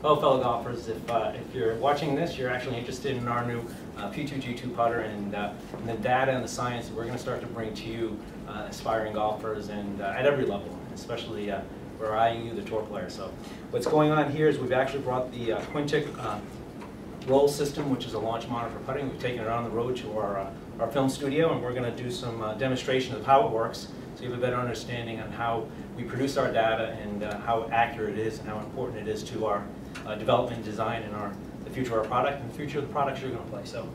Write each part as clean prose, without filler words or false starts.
Hello, fellow golfers. If you're watching this, you're actually interested in our new P2G2 putter and the data and the science that we're going to start to bring to you, aspiring golfers, and at every level, especially for IU, the tour players. So what's going on here is we've actually brought the Quintic roll system, which is a launch monitor for putting. We've taken it on the road to our film studio, and we're going to do some demonstration of how it works, so you have a better understanding on how we produce our data and how accurate it is and how important it is to our development, design, and the future of our product and the future of the products you're going to play. So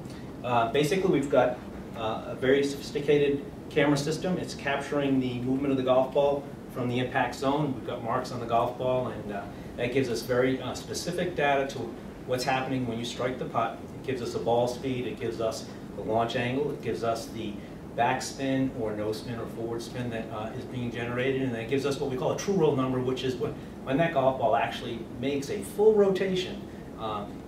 basically, we've got a very sophisticated camera system. It's capturing the movement of the golf ball from the impact zone. We've got marks on the golf ball, and that gives us very specific data to what's happening when you strike the putt. It gives us a ball speed, it gives us the launch angle, it gives us the backspin or no spin or forward spin that is being generated, and that gives us what we call a true roll number, which is when that golf ball actually makes a full rotation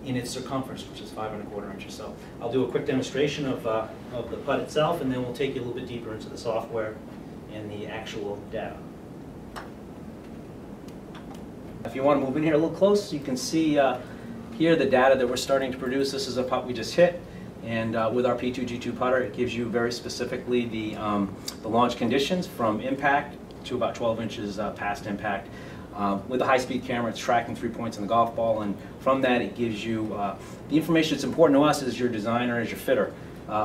in its circumference, which is 5¼ inches. So I'll do a quick demonstration of the putt itself, and then we'll take you a little bit deeper into the software and the actual data. If you want to move in here a little close, you can see here the data that we're starting to produce. This is a putt we just hit. And with our P2G2 putter, it gives you very specifically the launch conditions from impact to about 12 inches past impact. With a high-speed camera, it's tracking 3 points on the golf ball, and from that it gives you the information that's important to us as your designer, as your fitter.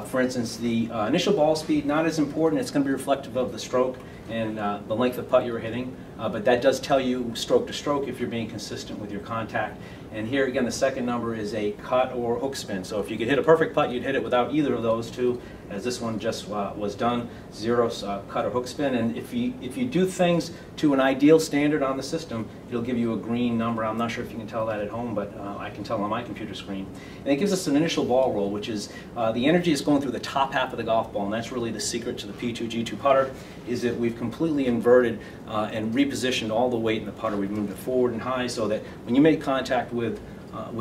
For instance, the initial ball speed, not as important. It's going to be reflective of the stroke and the length of putt you were hitting, but that does tell you stroke to stroke if you're being consistent with your contact. And here again, the second number is a cut or hook spin. So if you could hit a perfect putt, you'd hit it without either of those two, as this one just was done, 0 cut or hook spin. And if you do things to an ideal standard on the system, it'll give you a green number. I'm not sure if you can tell that at home, but I can tell on my computer screen. And it gives us an initial ball roll, which is the energy is going through the top half of the golf ball, and that's really the secret to the P2G2 putter, is that we've completely inverted and repositioned all the weight in the putter. We've moved it forward and high so that when you make contact with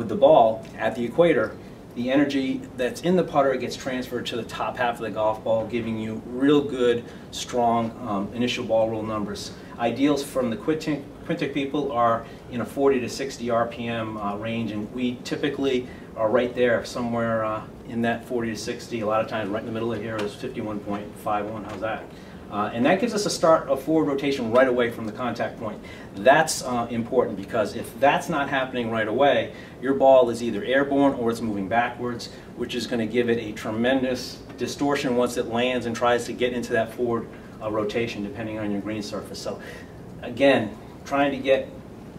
the ball at the equator, the energy that's in the putter gets transferred to the top half of the golf ball, giving you real good, strong initial ball roll numbers. Ideals from the Quintic people are in a 40 to 60 RPM range, and we typically are right there, somewhere in that 40 to 60. A lot of times right in the middle of here is 51.51. How's that? And that gives us a start of forward rotation right away from the contact point. That's important, because if that's not happening right away, your ball is either airborne or it's moving backwards, which is going to give it a tremendous distortion once it lands and tries to get into that forward rotation, depending on your green surface. So again, trying to get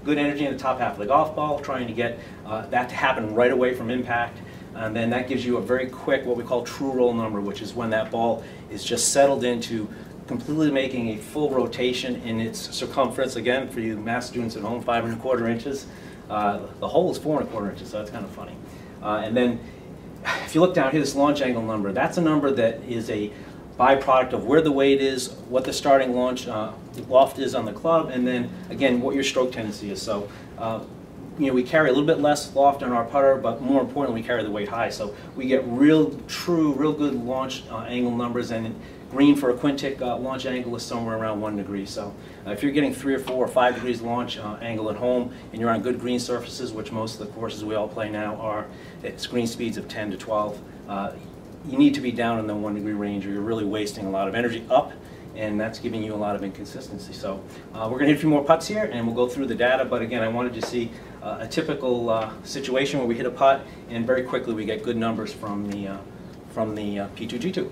good energy in the top half of the golf ball, trying to get that to happen right away from impact. And then that gives you a very quick, what we call true roll number, which is when that ball is just settled into completely making a full rotation in its circumference. Again, for you math students at home, 5¼ inches. The hole is 4¼ inches, so that's kind of funny. And then if you look down here, this launch angle number, that's a number that is a byproduct of where the weight is, what the starting launch loft is on the club, and then again what your stroke tendency is. So you know, we carry a little bit less loft on our putter, but more importantly, we carry the weight high. So we get real good launch angle numbers, and green for a Quintic launch angle is somewhere around 1 degree. So if you're getting 3 or 4 or 5 degrees launch angle at home, and you're on good green surfaces, which most of the courses we all play now are at green speeds of 10 to 12, you need to be down in the 1 degree range, or you're really wasting a lot of energy up, and that's giving you a lot of inconsistency. So we're going to hit a few more putts here, and we'll go through the data. But again, I wanted to see a typical situation where we hit a putt, and very quickly we get good numbers from the P2G2.